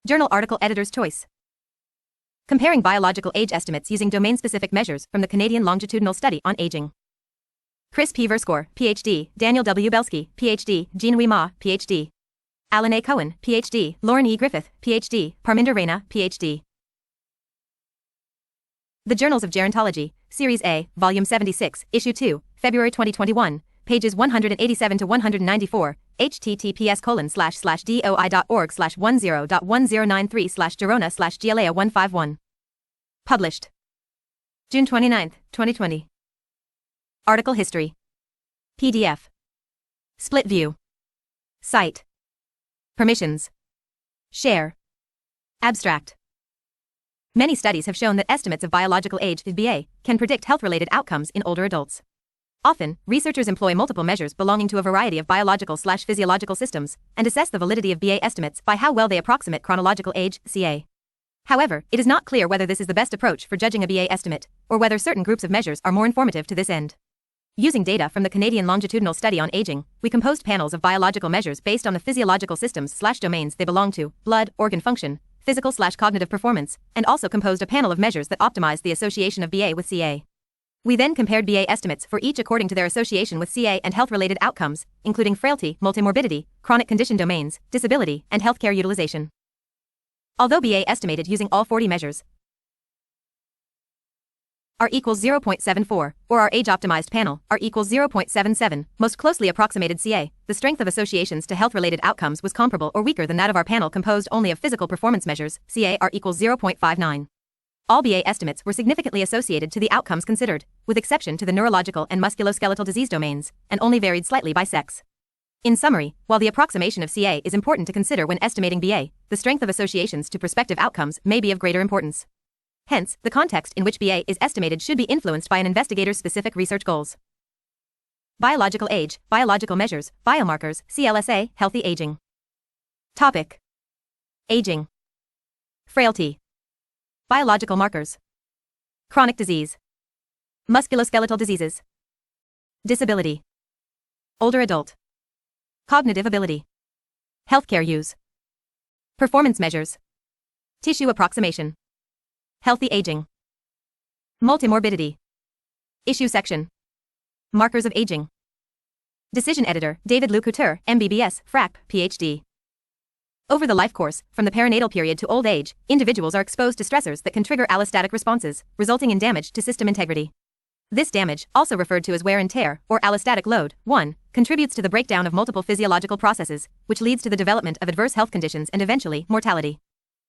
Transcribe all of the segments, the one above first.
Journal article editor's choice. Comparing biological age estimates using domain-specific measures from the Canadian Longitudinal Study on Aging. Chris P. Verschoor, Ph.D., Daniel W. Belsky, Ph.D., Jean-Louis Ma, Ph.D., Alan A. Cohen, Ph.D., Lauren E. Griffith, Ph.D., Parminder Raina, Ph.D. The Journals of Gerontology, Series A, Volume 76, Issue 2, February 2021, pages 187 to 194, https://doi.org/10.1093/Gerona/GLA151. Published June 29, 2020. Article History. PDF. Split View. Cite. Permissions. Share. Abstract. Many studies have shown that estimates of biological age, BA, can predict health-related outcomes in older adults. Often, researchers employ multiple measures belonging to a variety of biological/physiological systems and assess the validity of BA estimates by how well they approximate chronological age, CA. However, it is not clear whether this is the best approach for judging a BA estimate, or whether certain groups of measures are more informative to this end. Using data from the Canadian Longitudinal Study on Aging, we composed panels of biological measures based on the physiological systems/domains they belong to, blood, organ function, physical/cognitive performance, and also composed a panel of measures that optimized the association of BA with CA. We then compared BA estimates for each according to their association with CA and health-related outcomes, including frailty, multimorbidity, chronic condition domains, disability, and healthcare utilization. Although BA estimated using all 40 measures R equals 0.74, or our age-optimized panel, R equals 0.77, most closely approximated CA, the strength of associations to health-related outcomes was comparable or weaker than that of our panel composed only of physical performance measures, CA R equals 0.59. All BA estimates were significantly associated to the outcomes considered, with exception to the neurological and musculoskeletal disease domains, and only varied slightly by sex. In summary, while the approximation of CA is important to consider when estimating BA, the strength of associations to prospective outcomes may be of greater importance. Hence, the context in which BA is estimated should be influenced by an investigator's specific research goals. Biological age, biological measures, biomarkers, CLSA, healthy aging. Topic: Aging. Frailty. Biological markers. Chronic disease. Musculoskeletal diseases. Disability. Older adult. Cognitive ability. Healthcare use. Performance measures. Tissue approximation. Healthy aging. Multimorbidity. Issue section. Markers of aging. Decision editor, David Lou Couture, MBBS, FRAC, PhD. Over the life course, from the perinatal period to old age, individuals are exposed to stressors that can trigger allostatic responses, resulting in damage to system integrity. This damage, also referred to as wear and tear, or allostatic load, 1, contributes to the breakdown of multiple physiological processes, which leads to the development of adverse health conditions and eventually, mortality.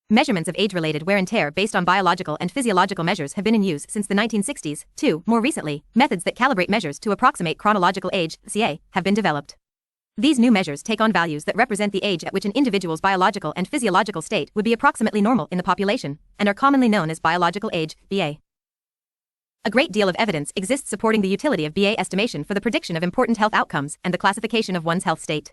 Measurements of age-related wear and tear based on biological and physiological measures have been in use since the 1960s. 2. More recently, methods that calibrate measures to approximate chronological age, CA, have been developed. These new measures take on values that represent the age at which an individual's biological and physiological state would be approximately normal in the population, and are commonly known as biological age, BA. A great deal of evidence exists supporting the utility of BA estimation for the prediction of important health outcomes and the classification of one's health state.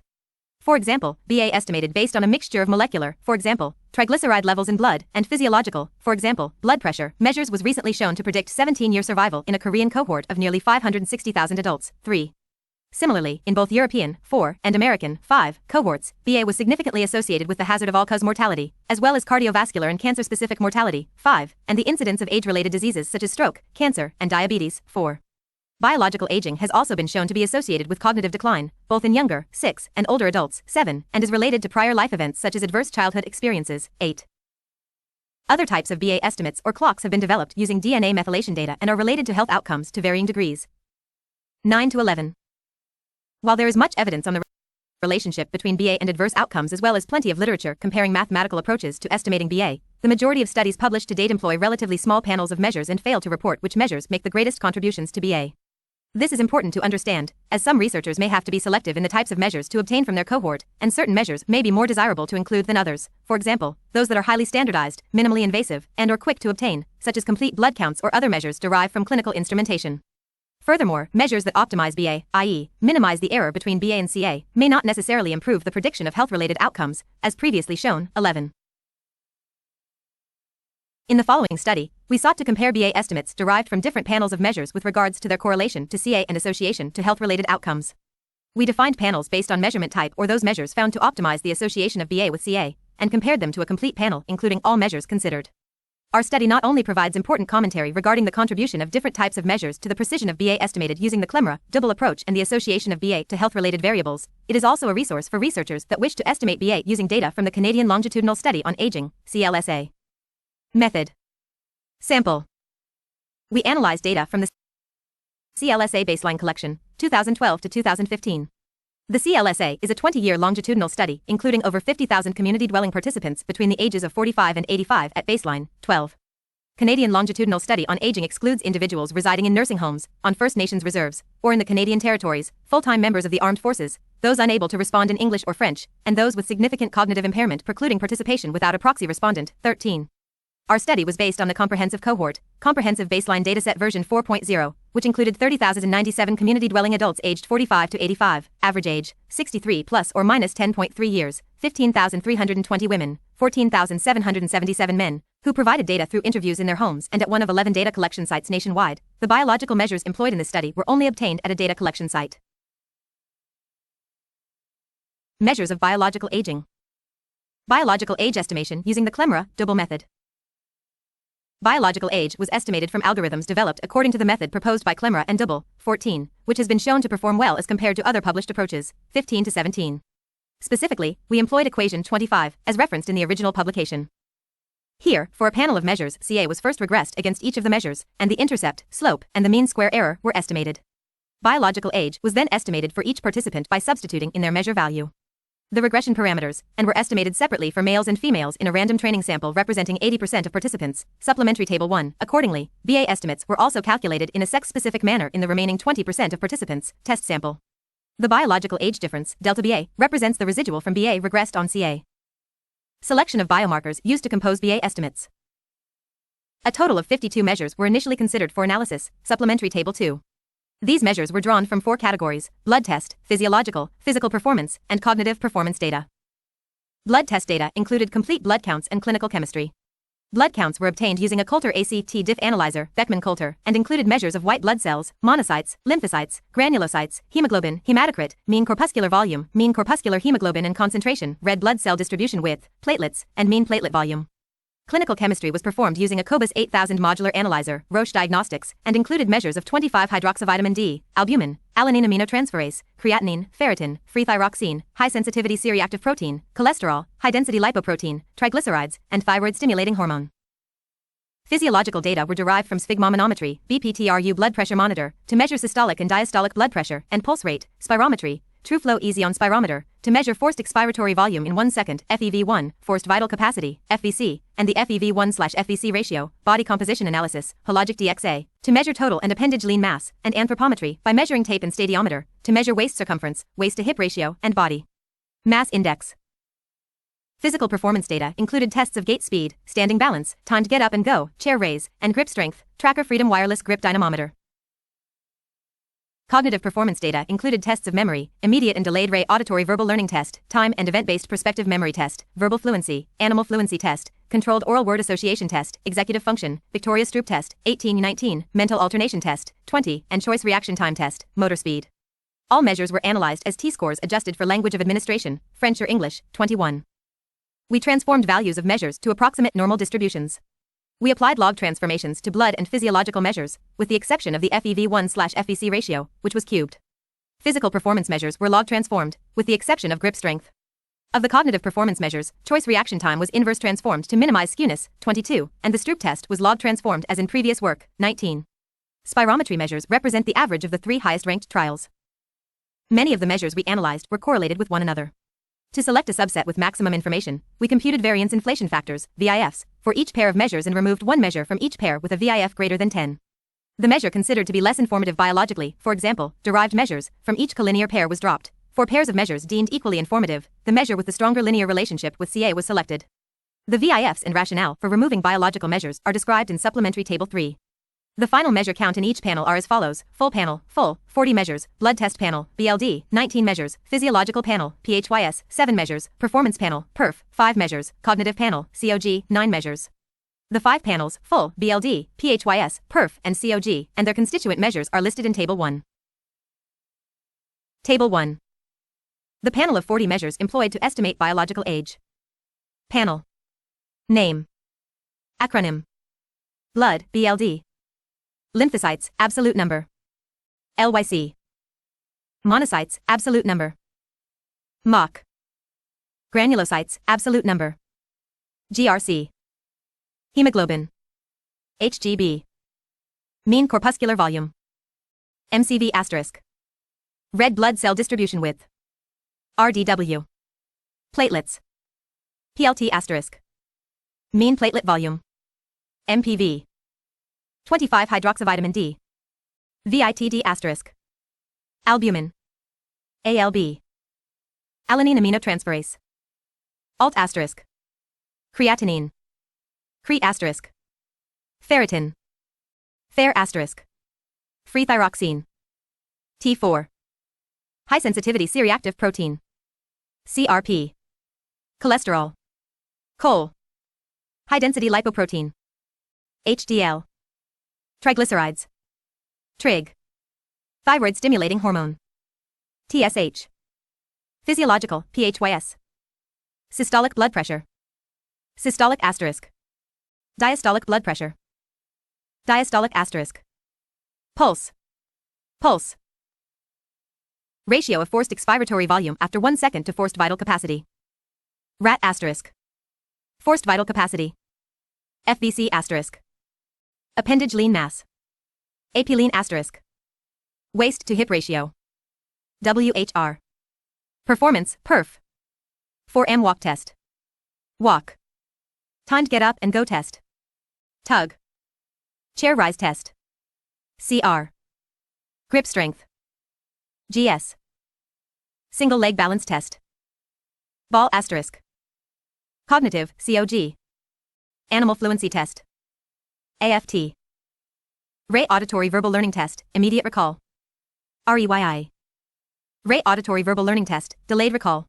For example, BA estimated based on a mixture of molecular, for example, triglyceride levels in blood, and physiological, for example, blood pressure, measures was recently shown to predict 17-year survival in a Korean cohort of nearly 560,000 adults. 3. Similarly, in both European, 4, and American, 5, cohorts, BA was significantly associated with the hazard of all-cause mortality, as well as cardiovascular and cancer-specific mortality, 5, and the incidence of age-related diseases such as stroke, cancer, and diabetes, 4. Biological aging has also been shown to be associated with cognitive decline, both in younger, 6, and older adults, 7, and is related to prior life events such as adverse childhood experiences, 8. Other types of BA estimates or clocks have been developed using DNA methylation data and are related to health outcomes to varying degrees. 9 to 11. While there is much evidence on the relationship between BA and adverse outcomes as well as plenty of literature comparing mathematical approaches to estimating BA, the majority of studies published to date employ relatively small panels of measures and fail to report which measures make the greatest contributions to BA. This is important to understand, as some researchers may have to be selective in the types of measures to obtain from their cohort, and certain measures may be more desirable to include than others, for example, those that are highly standardized, minimally invasive, and/or quick to obtain, such as complete blood counts or other measures derived from clinical instrumentation. Furthermore, measures that optimize BA, i.e., minimize the error between BA and CA, may not necessarily improve the prediction of health-related outcomes, as previously shown. 11. In the following study, we sought to compare BA estimates derived from different panels of measures with regards to their correlation to CA and association to health-related outcomes. We defined panels based on measurement type or those measures found to optimize the association of BA with CA, and compared them to a complete panel including all measures considered. Our study not only provides important commentary regarding the contribution of different types of measures to the precision of BA estimated using the CLMRA-double approach and the association of BA to health-related variables, it is also a resource for researchers that wish to estimate BA using data from the Canadian Longitudinal Study on Aging, CLSA. Method. Sample. We analyzed data from the CLSA baseline collection, 2012 to 2015. The CLSA is a 20-year longitudinal study including over 50,000 community-dwelling participants between the ages of 45 and 85 at baseline. 12. Canadian Longitudinal Study on Aging excludes individuals residing in nursing homes, on First Nations reserves, or in the Canadian territories, full-time members of the armed forces, those unable to respond in English or French, and those with significant cognitive impairment precluding participation without a proxy respondent. 13. Our study was based on the comprehensive cohort, comprehensive baseline dataset version 4.0, which included 30,097 community-dwelling adults aged 45 to 85, average age, 63 plus or minus 10.3 years, 15,320 women, 14,777 men, who provided data through interviews in their homes and at one of 11 data collection sites nationwide. The biological measures employed in this study were only obtained at a data collection site. Measures of biological aging. Biological age estimation using the CLMRA-double method. Biological age was estimated from algorithms developed according to the method proposed by CLMRA and double, 14, which has been shown to perform well as compared to other published approaches, 15 to 17. Specifically, we employed equation 25, as referenced in the original publication. Here, for a panel of measures, CA was first regressed against each of the measures, and the intercept, slope, and the mean square error were estimated. Biological age was then estimated for each participant by substituting in their measure value the regression parameters, and were estimated separately for males and females in a random training sample representing 80% of participants. Supplementary Table 1. Accordingly, BA estimates were also calculated in a sex-specific manner in the remaining 20% of participants' test sample. The biological age difference, delta BA, represents the residual from BA regressed on CA. Selection of biomarkers used to compose BA estimates. A total of 52 measures were initially considered for analysis. Supplementary Table 2. These measures were drawn from 4 categories: blood test, physiological, physical performance, and cognitive performance data. Blood test data included complete blood counts and clinical chemistry. Blood counts were obtained using a Coulter ACT-diff analyzer, Beckman-Coulter, and included measures of white blood cells, monocytes, lymphocytes, granulocytes, hemoglobin, hematocrit, mean corpuscular volume, mean corpuscular hemoglobin and concentration, red blood cell distribution width, platelets, and mean platelet volume. Clinical chemistry was performed using a Cobas 8000 modular analyzer, Roche Diagnostics, and included measures of 25-hydroxyvitamin D, albumin, alanine aminotransferase, creatinine, ferritin, free thyroxine, high-sensitivity C-reactive protein, cholesterol, high-density lipoprotein, triglycerides, and thyroid-stimulating hormone. Physiological data were derived from sphygmomanometry, BPTRU blood pressure monitor, to measure systolic and diastolic blood pressure and pulse rate, spirometry, TrueFlow Easy-on spirometer, to measure forced expiratory volume in 1 second, FEV1, forced vital capacity, FVC, and the FEV1/FVC ratio, body composition analysis, hologic DXA, to measure total and appendage lean mass, and anthropometry, by measuring tape and stadiometer, to measure waist circumference, waist-to-hip ratio, and body mass index. Physical performance data included tests of gait speed, standing balance, timed get up and go, chair raise, and grip strength, tracker freedom wireless grip dynamometer. Cognitive performance data included tests of memory, immediate and delayed ray auditory verbal learning test, time and event-based prospective memory test, verbal fluency, animal fluency test, controlled oral word association test, executive function, Victoria Stroop test, 18-19, mental alternation test, 20, and choice reaction time test, motor speed. All measures were analyzed as T-scores adjusted for language of administration, French or English, 21. We transformed values of measures to approximate normal distributions. We applied log transformations to blood and physiological measures, with the exception of the FEV1/FVC ratio, which was cubed. Physical performance measures were log transformed, with the exception of grip strength. Of the cognitive performance measures, choice reaction time was inverse transformed to minimize skewness, 22, and the Stroop test was log transformed as in previous work, 19. Spirometry measures represent the average of the 3 highest-ranked trials. Many of the measures we analyzed were correlated with one another. To select a subset with maximum information, we computed variance inflation factors, VIFs, for each pair of measures and removed one measure from each pair with a VIF greater than 10. The measure considered to be less informative biologically, for example, derived measures, from each collinear pair was dropped. For pairs of measures deemed equally informative, the measure with the stronger linear relationship with CA was selected. The VIFs and rationale for removing biological measures are described in Supplementary Table 3. The final measure count in each panel are as follows: full panel, full, 40 measures, blood test panel, BLD, 19 measures, physiological panel, PHYS, 7 measures, performance panel, PERF, 5 measures, cognitive panel, COG, 9 measures. The 5 panels, full, BLD, PHYS, PERF, and COG, and their constituent measures are listed in Table 1. Table 1. The panel of 40 measures employed to estimate biological age. Panel. Name. Acronym. Blood, BLD. Lymphocytes, absolute number. LYC. Monocytes, absolute number. MOC. Granulocytes, absolute number. GRC. Hemoglobin. HGB. Mean corpuscular volume. MCV asterisk. Red blood cell distribution width. RDW. Platelets. PLT asterisk. Mean platelet volume. MPV. 25-hydroxyvitamin D. VITD asterisk. Albumin. ALB. Alanine aminotransferase. Alt asterisk. Creatinine. Cre asterisk. Ferritin. Fer asterisk. Free thyroxine. T4. High sensitivity C-reactive protein. CRP. Cholesterol. Chol. High density lipoprotein. HDL. Triglycerides. Trig. Thyroid stimulating hormone. TSH. Physiological, PHYS. Systolic blood pressure. Systolic asterisk. Diastolic blood pressure. Diastolic asterisk. Pulse. Pulse. Ratio of forced expiratory volume after 1 second to forced vital capacity. RAT asterisk. Forced vital capacity. FVC asterisk. Appendage lean mass. AP lean asterisk. Waist to hip ratio. WHR. Performance, perf. 4M walk test. Walk. Timed get up and go test. Tug. Chair rise test. CR. Grip strength. GS. Single leg balance test. Ball asterisk. Cognitive, COG. Animal fluency test. AFT. Ray auditory verbal learning test, immediate recall. REYI. Ray auditory verbal learning test, delayed recall.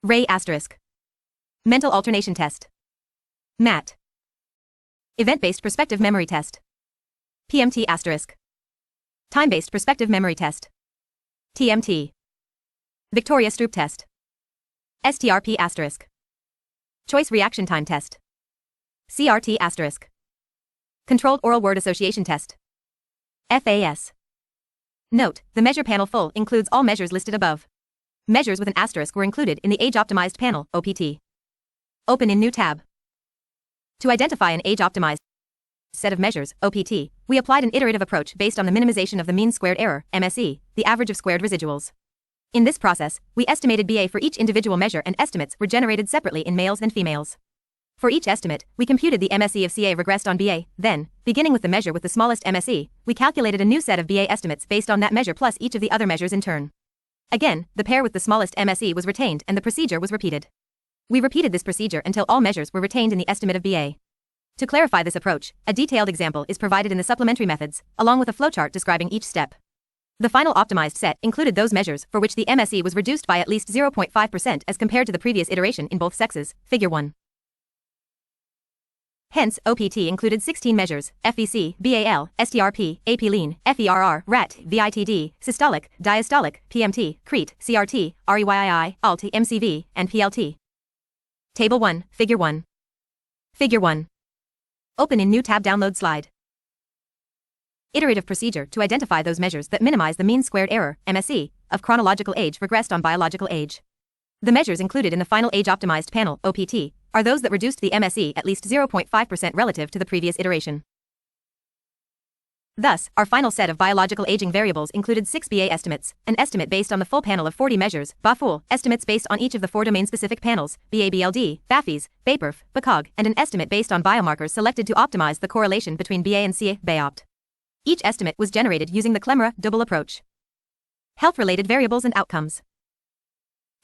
Ray asterisk. Mental alternation test. MAT. Event-based perspective memory test. PMT asterisk. Time-based perspective memory test. TMT. Victoria Stroop test. STRP asterisk. Choice reaction time test. CRT asterisk. Controlled oral word association test. FAS. Note, the measure panel full includes all measures listed above. Measures with an asterisk were included in the age-optimized panel, OPT. Open in new tab. To identify an age-optimized set of measures, OPT, we applied an iterative approach based on the minimization of the mean squared error, MSE, the average of squared residuals. In this process, we estimated BA for each individual measure and estimates were generated separately in males and females. For each estimate, we computed the MSE of CA regressed on BA, then, beginning with the measure with the smallest MSE, we calculated a new set of BA estimates based on that measure plus each of the other measures in turn. Again, the pair with the smallest MSE was retained and the procedure was repeated. We repeated this procedure until all measures were retained in the estimate of BA. To clarify this approach, a detailed example is provided in the supplementary methods, along with a flowchart describing each step. The final optimized set included those measures for which the MSE was reduced by at least 0.5% as compared to the previous iteration in both sexes, figure 1. Hence, OPT included 16 measures, FVC, BAL, STRP, AP lean, FERR, RAT, VITD, systolic, diastolic, PMT, CRET, CRT, REYI, ALT, MCV, and PLT. Table 1, Figure 1. Figure 1. Open in new tab download slide. Iterative procedure to identify those measures that minimize the mean squared error, MSE, of chronological age regressed on biological age. The measures included in the final age-optimized panel, OPT, are those that reduced the MSE at least 0.5% relative to the previous iteration. Thus, our final set of biological aging variables included 6 BA estimates, an estimate based on the full panel of 40 measures, BA-full, estimates based on each of the 4 domain-specific panels, BA-BLD, BAFES, BAPERF, BACOG, and an estimate based on biomarkers selected to optimize the correlation between BA and CA, BAOPT. Each estimate was generated using the Clemara double approach. Health-related variables and outcomes.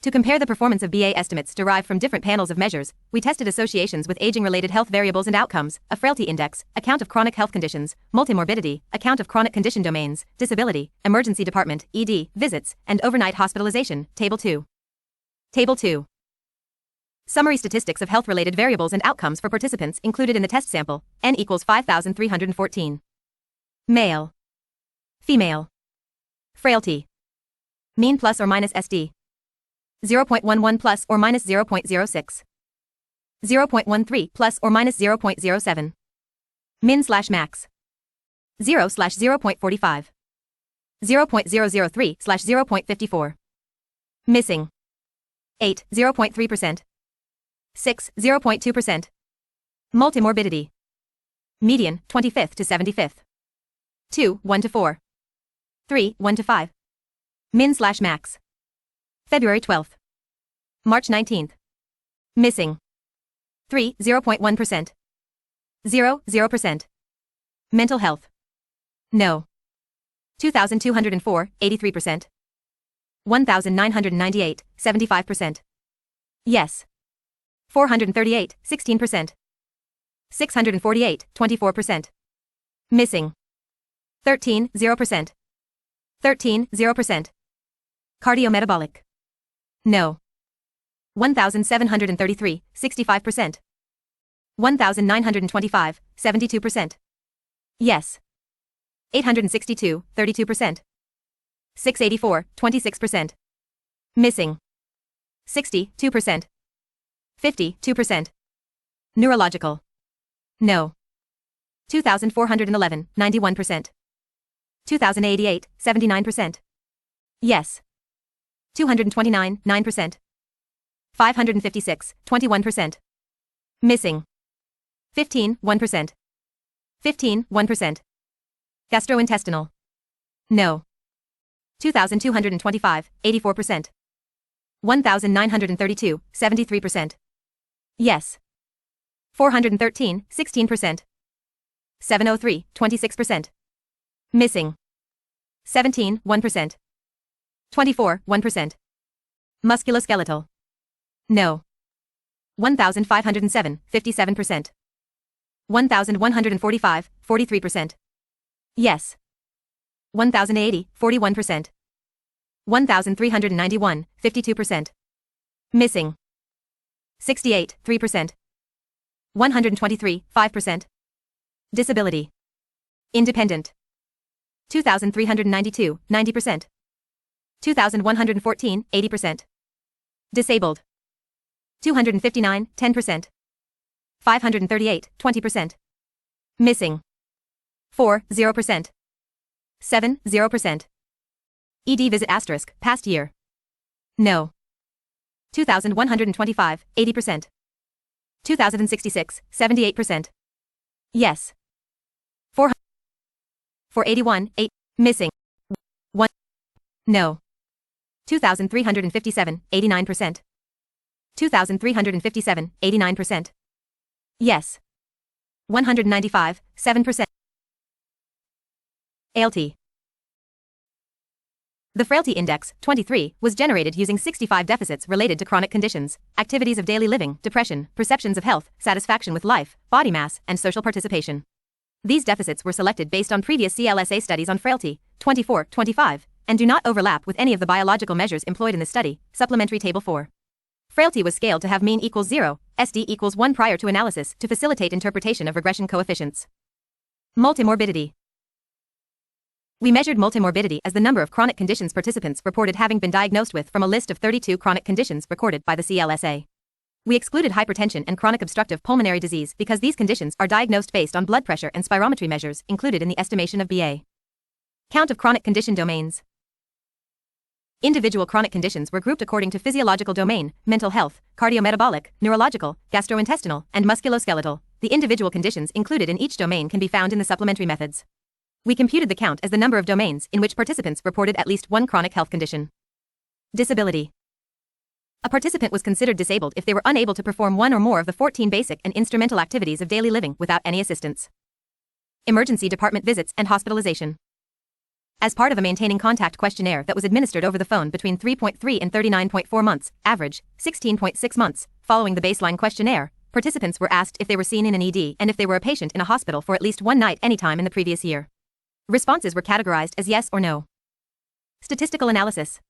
To compare the performance of BA estimates derived from different panels of measures, we tested associations with aging-related health variables and outcomes, a frailty index, account of chronic health conditions, multimorbidity, account of chronic condition domains, disability, emergency department, ED, visits, and overnight hospitalization, Table 2. Table 2. Summary statistics of health-related variables and outcomes for participants included in the test sample, N equals 5,314. Male. Female. Frailty. Mean plus or minus SD. 0.11 plus or minus 0.06. 0.13 plus or minus 0.07. Min/max. 0/0.45. 0.003/0.54. Missing. 8, 0.3%. 6, 0.2%. Multimorbidity. Median, 25th to 75th. 2, 1 to 4. 3, 1 to 5. Min/max. February 12th. March 19th. Missing. 3, 0.1%. 0, 0%. Mental health. No. 2,204, 83%. 1,998, 75%. Yes. 438, 16%. 648, 24%. Missing. 13, 0%. 13, 0%. Cardiometabolic. No. 1,733, 65%. 1,925, 72%. Yes. 862, 32%. 684, 26%. Missing. 60, 2%. 50, 2%. Neurological. No. 2,411, 91%. 2,088, 79%. Yes. 229, 9%. 556, 21%. Missing. 15, 1%. 15, 1%. Gastrointestinal. No. 2,225, 84%. 1,932, 73%. Yes. 413, 16%. 703, 26%. Missing. 17, 1%. 24, 1%. Musculoskeletal. No. 1,507, 57%. 1,145, 43%. Yes. 1,080, 41%. 1,391, 52%. Missing. 68, 3%. 123, 5%. Disability. Independent. 2,392, 90%. 2,114, 80%. Disabled. 259, 10%. 538, 20%. Missing. 4, 0%. 7, 0%. ED visit asterisk, past year. No. 2,125, 80%. 2,066, 78%. Yes. 481, 8. Missing. 1. No. 2,357, 89%. 2,357, 89%. Yes. 195, 7%. ALT. The Frailty Index, 23, was generated using 65 deficits related to chronic conditions, activities of daily living, depression, perceptions of health, satisfaction with life, body mass, and social participation. These deficits were selected based on previous CLSA studies on frailty, 24, 25, and do not overlap with any of the biological measures employed in the study. Supplementary Table 4. Frailty was scaled to have mean equals 0, SD equals 1 prior to analysis to facilitate interpretation of regression coefficients. Multimorbidity. We measured multimorbidity as the number of chronic conditions participants reported having been diagnosed with from a list of 32 chronic conditions recorded by the CLSA. We excluded hypertension and chronic obstructive pulmonary disease because these conditions are diagnosed based on blood pressure and spirometry measures included in the estimation of BA. Count of chronic condition domains. Individual chronic conditions were grouped according to physiological domain, mental health, cardiometabolic, neurological, gastrointestinal, and musculoskeletal. The individual conditions included in each domain can be found in the supplementary methods. We computed the count as the number of domains in which participants reported at least one chronic health condition. Disability. A participant was considered disabled if they were unable to perform one or more of the 14 basic and instrumental activities of daily living without any assistance. Emergency department visits and hospitalization. As part of a maintaining contact questionnaire that was administered over the phone between 3.3 and 39.4 months, average, 16.6 months, following the baseline questionnaire, participants were asked if they were seen in an ED and if they were a patient in a hospital for at least one night anytime in the previous year. Responses were categorized as yes or no. Statistical analysis.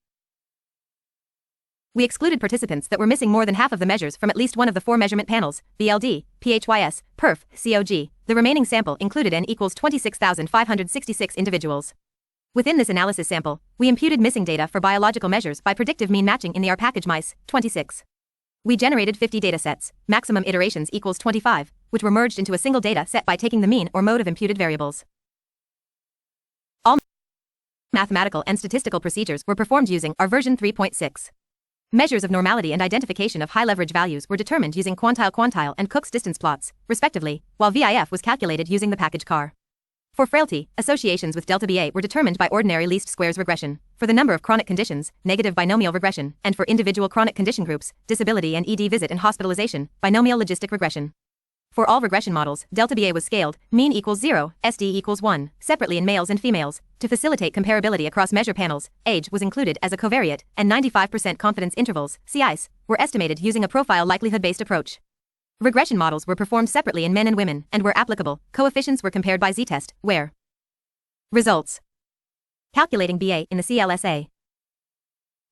We excluded participants that were missing more than half of the measures from at least one of the four measurement panels, BLD, PHYS, PERF, COG. The remaining sample included N equals 26,566 individuals. Within this analysis sample, we imputed missing data for biological measures by predictive mean matching in the R package mice, 26. We generated 50 datasets, maximum iterations equals 25, which were merged into a single data set by taking the mean or mode of imputed variables. All mathematical and statistical procedures were performed using R version 3.6. Measures of normality and identification of high leverage values were determined using quantile and Cook's distance plots, respectively, while VIF was calculated using the package CAR. For frailty, associations with delta BA were determined by ordinary least squares regression. For the number of chronic conditions, negative binomial regression, and for individual chronic condition groups, disability and ED visit and hospitalization, binomial logistic regression. For all regression models, delta BA was scaled, mean equals 0, SD equals 1, separately in males and females. To facilitate comparability across measure panels, age was included as a covariate, and 95% confidence intervals, CICE, were estimated using a profile likelihood-based approach. Regression models were performed separately in men and women, and where applicable, coefficients were compared by z-test, where. Results. Calculating BA in the CLSA.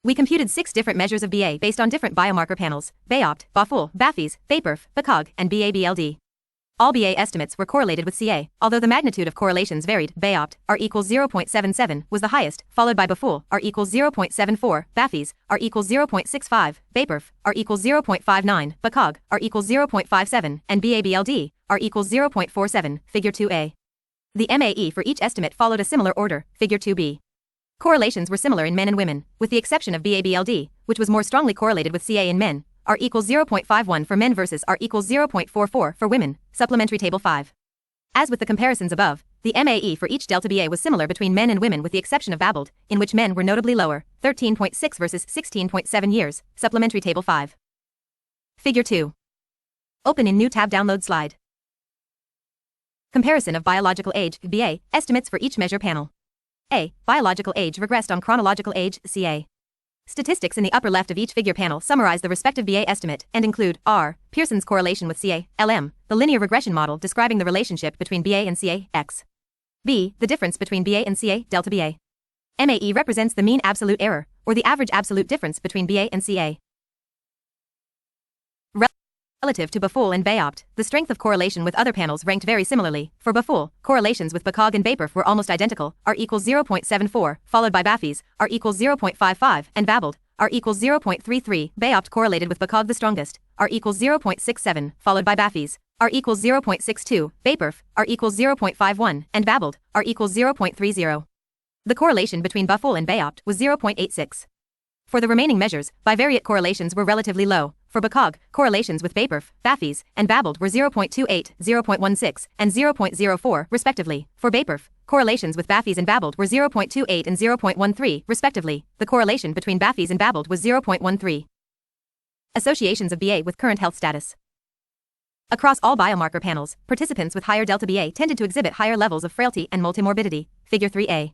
We computed 6 different measures of BA based on different biomarker panels: BAOPT, BAFUL, BAFIS, BAPERF, BACOG, and BABLD. All BA estimates were correlated with CA, although the magnitude of correlations varied. BAOPT, R equals 0.77, was the highest, followed by BAFUL, R equals 0.74, BAFIS, R equals 0.65, BAPERF, R equals 0.59, BACOG, R equals 0.57, and BABLD, R equals 0.47, Figure 2a. The MAE for each estimate followed a similar order, Figure 2b. Correlations were similar in men and women, with the exception of BABLD, which was more strongly correlated with CA in men, R equals 0.51 for men versus R equals 0.44 for women, Supplementary Table 5. As with the comparisons above, the MAE for each delta BA was similar between men and women with the exception of BABLD, in which men were notably lower, 13.6 versus 16.7 years, Supplementary Table 5. Figure 2. Open in new tab download slide. Comparison of biological age, BA, estimates for each measure panel. A. Biological age regressed on chronological age, CA. Statistics in the upper left of each figure panel summarize the respective BA estimate and include R. Pearson's correlation with CA, LM, the linear regression model describing the relationship between BA and CA, X. B. The difference between BA and CA, delta BA. MAE represents the mean absolute error, or the average absolute difference between BA and CA. Relative to BAFUL and BAOPT, the strength of correlation with other panels ranked very similarly. For BAFUL, correlations with BACOG and BAPERF were almost identical, R equals 0.74, followed by BAFIS, R equals 0.55, and BABLD, R equals 0.33. BAOPT correlated with BACOG the strongest, R equals 0.67, followed by BAFIS, R equals 0.62, BAPERF, R equals 0.51, and BABLD, R equals 0.30. The correlation between BAFUL and BAOPT was 0.86. For the remaining measures, bivariate correlations were relatively low. For BACOG, correlations with BAPERF, BAFIS, and BABLD were 0.28, 0.16, and 0.04, respectively. For BAPERF, correlations with BAFIS and BABLD were 0.28 and 0.13, respectively. The correlation between BAFIS and BABLD was 0.13. Associations of BA with current health status. Across all biomarker panels, participants with higher delta BA tended to exhibit higher levels of frailty and multimorbidity. Figure 3a.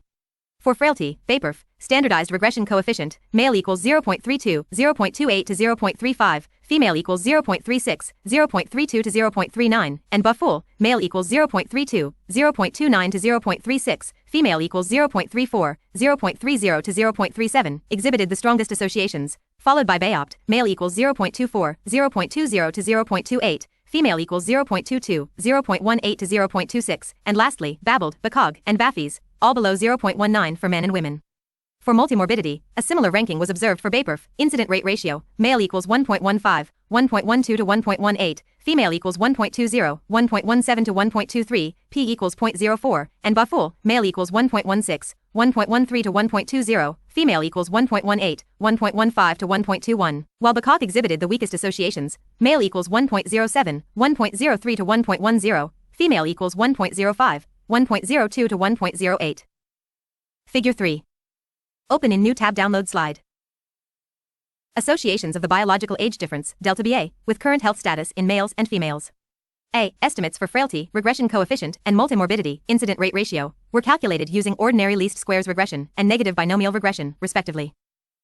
For frailty, BAPERF, standardized regression coefficient, male equals 0.32, 0.28 to 0.35, female equals 0.36, 0.32 to 0.39, and BAFUL, male equals 0.32, 0.29 to 0.36, female equals 0.34, 0.30 to 0.37, exhibited the strongest associations, followed by BAOPT, male equals 0.24, 0.20 to 0.28, female equals 0.22, 0.18 to 0.26, and lastly, BABLD, BACOG, and BAFIS, all below 0.19 for men and women. For multimorbidity, a similar ranking was observed for BAPERF, incident rate ratio, male equals 1.15, 1.12 to 1.18, female equals 1.20, 1.17 to 1.23, p equals 0.04, and BAFUL, male equals 1.16, 1.13 to 1.20, female equals 1.18, 1.15 to 1.21, while BACOG exhibited the weakest associations, male equals 1.07, 1.03 to 1.10, female equals 1.05, 1.02 to 1.08. Figure 3. Open in new tab download slide. Associations of the biological age difference, delta BA, with current health status in males and females. A. Estimates for frailty, regression coefficient, and multimorbidity, incident rate ratio, were calculated using ordinary least squares regression and negative binomial regression, respectively.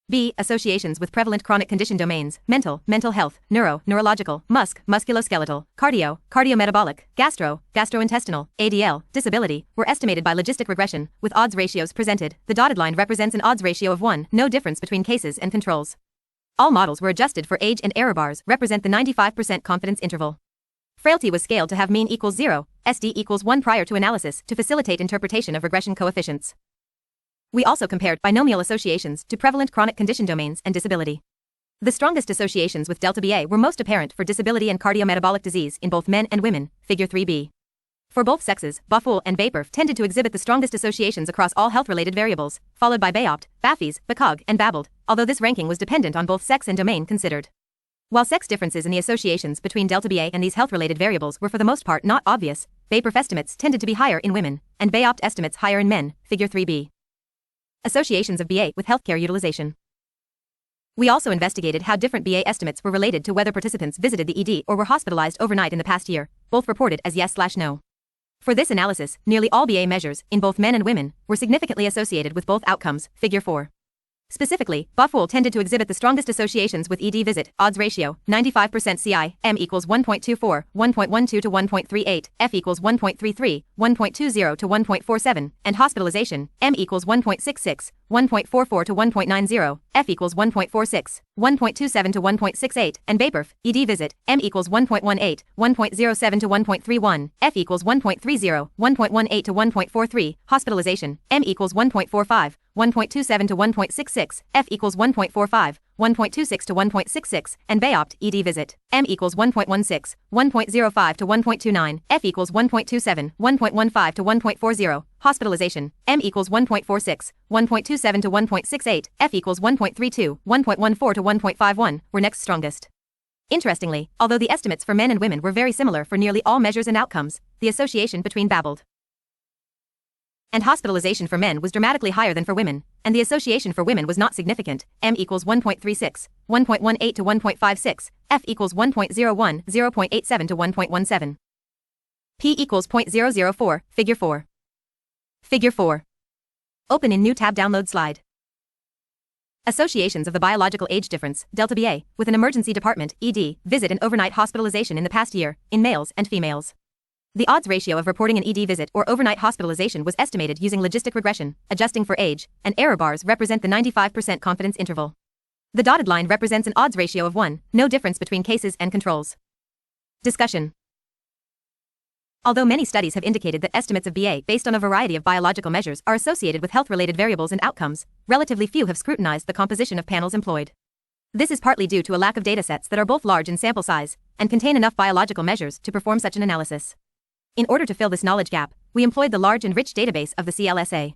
B. Associations with prevalent chronic condition domains, mental health, neurological, musculoskeletal, cardiometabolic, gastrointestinal, ADL, disability, were estimated by logistic regression, with odds ratios presented. The dotted line represents an odds ratio of 1, no difference between cases and controls. All models were adjusted for age and error bars represent the 95% confidence interval. Frailty was scaled to have mean equals 0, SD equals 1 prior to analysis to facilitate interpretation of regression coefficients. We also compared binomial associations to prevalent chronic condition domains and disability. The strongest associations with delta BA were most apparent for disability and cardiometabolic disease in both men and women, figure 3b. For both sexes, BAFUL and BAPERF tended to exhibit the strongest associations across all health-related variables, followed by BAOPT, BAFES, BACOG, and BABLED, although this ranking was dependent on both sex and domain considered. While sex differences in the associations between delta BA and these health-related variables were for the most part not obvious, BAPERF estimates tended to be higher in women, and BAOPT estimates higher in men, figure 3b. Associations of BA with healthcare utilization. We also investigated how different BA estimates were related to whether participants visited the ED or were hospitalized overnight in the past year, both reported as yes/no. For this analysis, nearly all BA measures, in both men and women, were significantly associated with both outcomes, figure 4. Specifically, BAFUL tended to exhibit the strongest associations with ED visit, odds ratio, 95% CI, M equals 1.24, 1.12 to 1.38, F equals 1.33, 1.20 to 1.47, and hospitalization, M equals 1.66, 1.44 to 1.90, F equals 1.46, 1.27 to 1.68, and BAPERF, ED visit, M equals 1.18, 1.07 to 1.31, F equals 1.30, 1.18 to 1.43, hospitalization, M equals 1.45, 1.27 to 1.66, F equals 1.45, 1.26 to 1.66, and BAOPT, ED visit, M equals 1.16, 1.05 to 1.29, F equals 1.27, 1.15 to 1.40, hospitalization, M equals 1.46, 1.27 to 1.68, F equals 1.32, 1.14 to 1.51, were next strongest. Interestingly, although the estimates for men and women were very similar for nearly all measures and outcomes, the association between BABLED and hospitalization for men was dramatically higher than for women, and the association for women was not significant, M equals 1.36, 1.18 to 1.56, F equals 1.01, 0.87 to 1.17. P equals 0.004, figure 4. Figure 4. Open in new tab download slide. Associations of the biological age difference, delta BA, with an emergency department, ED, visit and overnight hospitalization in the past year, in males and females. The odds ratio of reporting an ED visit or overnight hospitalization was estimated using logistic regression, adjusting for age, and error bars represent the 95% confidence interval. The dotted line represents an odds ratio of 1, no difference between cases and controls. Discussion. Although many studies have indicated that estimates of BA based on a variety of biological measures are associated with health-related variables and outcomes, relatively few have scrutinized the composition of panels employed. This is partly due to a lack of datasets that are both large in sample size and contain enough biological measures to perform such an analysis. In order to fill this knowledge gap, we employed the large and rich database of the CLSA.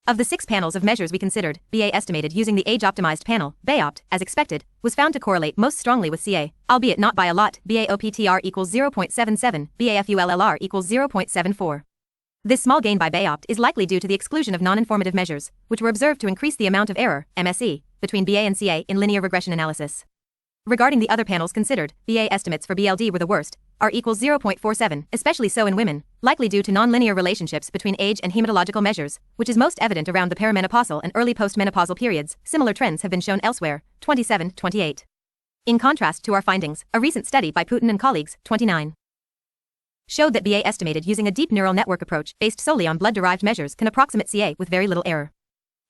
Of the 6 panels of measures we considered, BA estimated using the age-optimized panel, BAOPT, as expected, was found to correlate most strongly with CA, albeit not by a lot. BAOPTR equals 0.77, BAFULLR equals 0.74. This small gain by BAOPT is likely due to the exclusion of non-informative measures, which were observed to increase the amount of error, MSE, between BA and CA in linear regression analysis. Regarding the other panels considered, BA estimates for BLD were the worst, R equals 0.47, especially so in women, likely due to non-linear relationships between age and hematological measures, which is most evident around the perimenopausal and early postmenopausal periods. Similar trends have been shown elsewhere, 27-28. In contrast to our findings, a recent study by Putin and colleagues, 29, showed that BA estimated using a deep neural network approach based solely on blood-derived measures can approximate CA with very little error.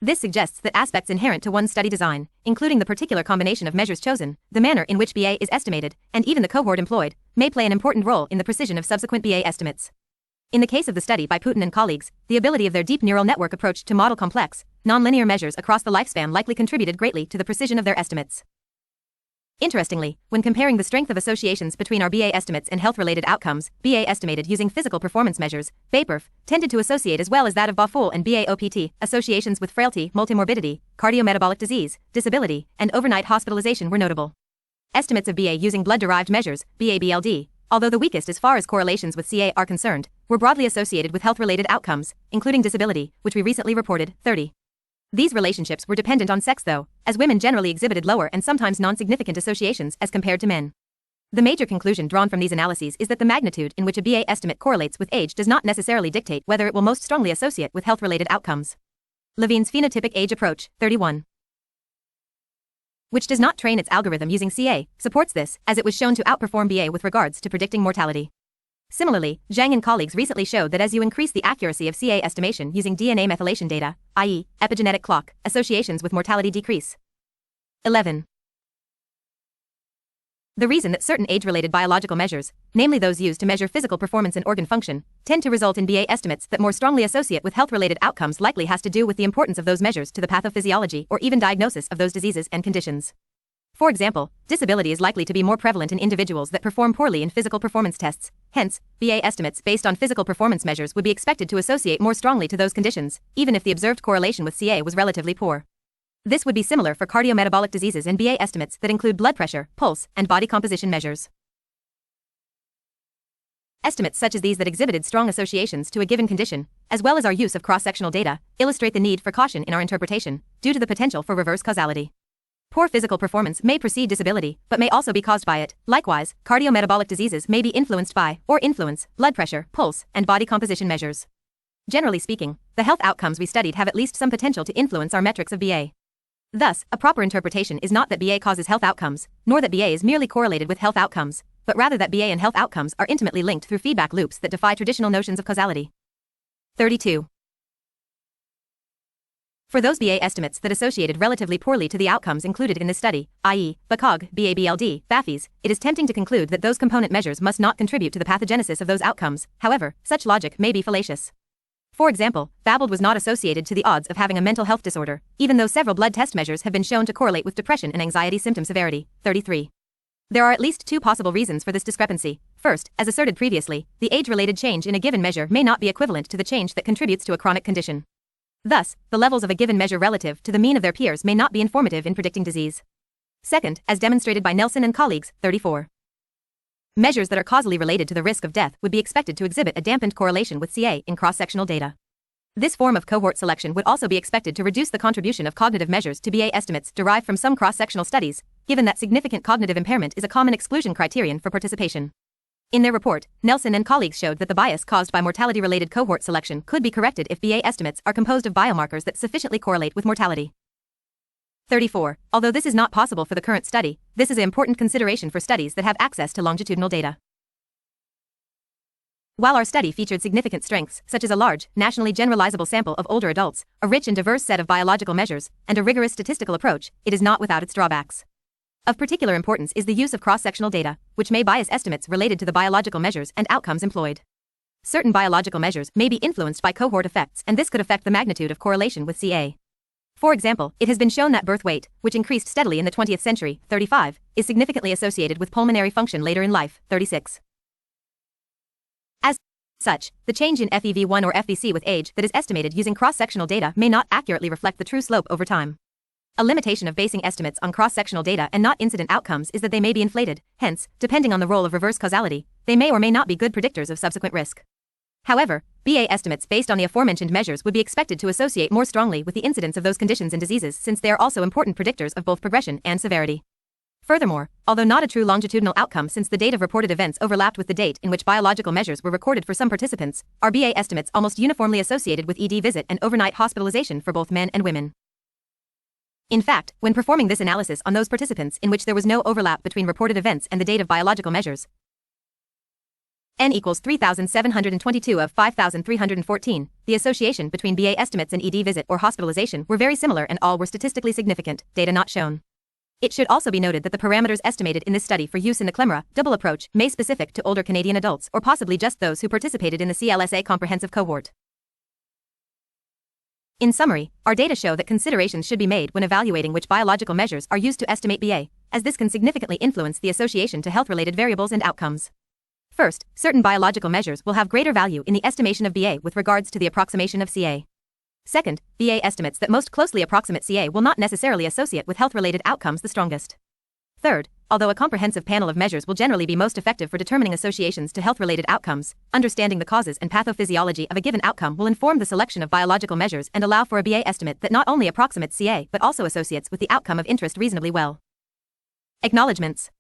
This suggests that aspects inherent to one's study design, including the particular combination of measures chosen, the manner in which BA is estimated, and even the cohort employed, may play an important role in the precision of subsequent BA estimates. In the case of the study by Putin and colleagues, the ability of their deep neural network approach to model complex, nonlinear measures across the lifespan likely contributed greatly to the precision of their estimates. Interestingly, when comparing the strength of associations between our BA estimates and health-related outcomes, BA estimated using physical performance measures, BAPERF, tended to associate as well as that of BAFUL and BAOPT, associations with frailty, multimorbidity, cardiometabolic disease, disability, and overnight hospitalization were notable. Estimates of BA using blood-derived measures, BA-BLD, although the weakest as far as correlations with CA are concerned, were broadly associated with health-related outcomes, including disability, which we recently reported, 30. These relationships were dependent on sex though, as women generally exhibited lower and sometimes non-significant associations as compared to men. The major conclusion drawn from these analyses is that the magnitude in which a BA estimate correlates with age does not necessarily dictate whether it will most strongly associate with health-related outcomes. Levine's phenotypic age approach, 31, which does not train its algorithm using CA, supports this, as it was shown to outperform BA with regards to predicting mortality. Similarly, Zhang and colleagues recently showed that as you increase the accuracy of CA estimation using DNA methylation data, i.e., epigenetic clock, associations with mortality decrease. 11. The reason that certain age-related biological measures, namely those used to measure physical performance and organ function, tend to result in BA estimates that more strongly associate with health-related outcomes likely has to do with the importance of those measures to the pathophysiology or even diagnosis of those diseases and conditions. For example, disability is likely to be more prevalent in individuals that perform poorly in physical performance tests. Hence, BA estimates based on physical performance measures would be expected to associate more strongly to those conditions, even if the observed correlation with CA was relatively poor. This would be similar for cardiometabolic diseases and BA estimates that include blood pressure, pulse, and body composition measures. Estimates such as these that exhibited strong associations to a given condition, as well as our use of cross-sectional data, illustrate the need for caution in our interpretation, due to the potential for reverse causality. Poor physical performance may precede disability, but may also be caused by it. Likewise, cardiometabolic diseases may be influenced by, or influence, blood pressure, pulse, and body composition measures. Generally speaking, the health outcomes we studied have at least some potential to influence our metrics of BA. Thus, a proper interpretation is not that BA causes health outcomes, nor that BA is merely correlated with health outcomes, but rather that BA and health outcomes are intimately linked through feedback loops that defy traditional notions of causality. 32. For those BA estimates that associated relatively poorly to the outcomes included in this study, i.e., BACOG, BABLD, BAFIs, it is tempting to conclude that those component measures must not contribute to the pathogenesis of those outcomes. However, such logic may be fallacious. For example, BABLD was not associated to the odds of having a mental health disorder, even though several blood test measures have been shown to correlate with depression and anxiety symptom severity. 33. There are at least two possible reasons for this discrepancy. First, as asserted previously, the age-related change in a given measure may not be equivalent to the change that contributes to a chronic condition. Thus, the levels of a given measure relative to the mean of their peers may not be informative in predicting disease. Second, as demonstrated by Nelson and colleagues, 34. Measures that are causally related to the risk of death would be expected to exhibit a dampened correlation with CA in cross-sectional data. This form of cohort selection would also be expected to reduce the contribution of cognitive measures to BA estimates derived from some cross-sectional studies, given that significant cognitive impairment is a common exclusion criterion for participation. In their report, Nelson and colleagues showed that the bias caused by mortality-related cohort selection could be corrected if BA estimates are composed of biomarkers that sufficiently correlate with mortality. 34. Although this is not possible for the current study, this is an important consideration for studies that have access to longitudinal data. While our study featured significant strengths, such as a large, nationally generalizable sample of older adults, a rich and diverse set of biological measures, and a rigorous statistical approach, it is not without its drawbacks. Of particular importance is the use of cross-sectional data, which may bias estimates related to the biological measures and outcomes employed. Certain biological measures may be influenced by cohort effects, and this could affect the magnitude of correlation with CA. For example, it has been shown that birth weight, which increased steadily in the 20th century, 35, is significantly associated with pulmonary function later in life, 36. As such, the change in FEV1 or FVC with age that is estimated using cross-sectional data may not accurately reflect the true slope over time. A limitation of basing estimates on cross-sectional data and not incident outcomes is that they may be inflated. Hence, depending on the role of reverse causality, they may or may not be good predictors of subsequent risk. However, BA estimates based on the aforementioned measures would be expected to associate more strongly with the incidence of those conditions and diseases, since they are also important predictors of both progression and severity. Furthermore, although not a true longitudinal outcome since the date of reported events overlapped with the date in which biological measures were recorded for some participants, are BA estimates almost uniformly associated with ED visit and overnight hospitalization for both men and women. In fact, when performing this analysis on those participants in which there was no overlap between reported events and the date of biological measures, N equals 3,722 of 5,314, the association between BA estimates and ED visit or hospitalization were very similar and all were statistically significant, data not shown. It should also be noted that the parameters estimated in this study for use in the CLMRA double approach may specific to older Canadian adults or possibly just those who participated in the CLSA comprehensive cohort. In summary, our data show that considerations should be made when evaluating which biological measures are used to estimate BA, as this can significantly influence the association to health-related variables and outcomes. First, certain biological measures will have greater value in the estimation of BA with regards to the approximation of CA. Second, BA estimates that most closely approximate CA will not necessarily associate with health-related outcomes the strongest. Third, although a comprehensive panel of measures will generally be most effective for determining associations to health-related outcomes, understanding the causes and pathophysiology of a given outcome will inform the selection of biological measures and allow for a BA estimate that not only approximates CA but also associates with the outcome of interest reasonably well. Acknowledgements.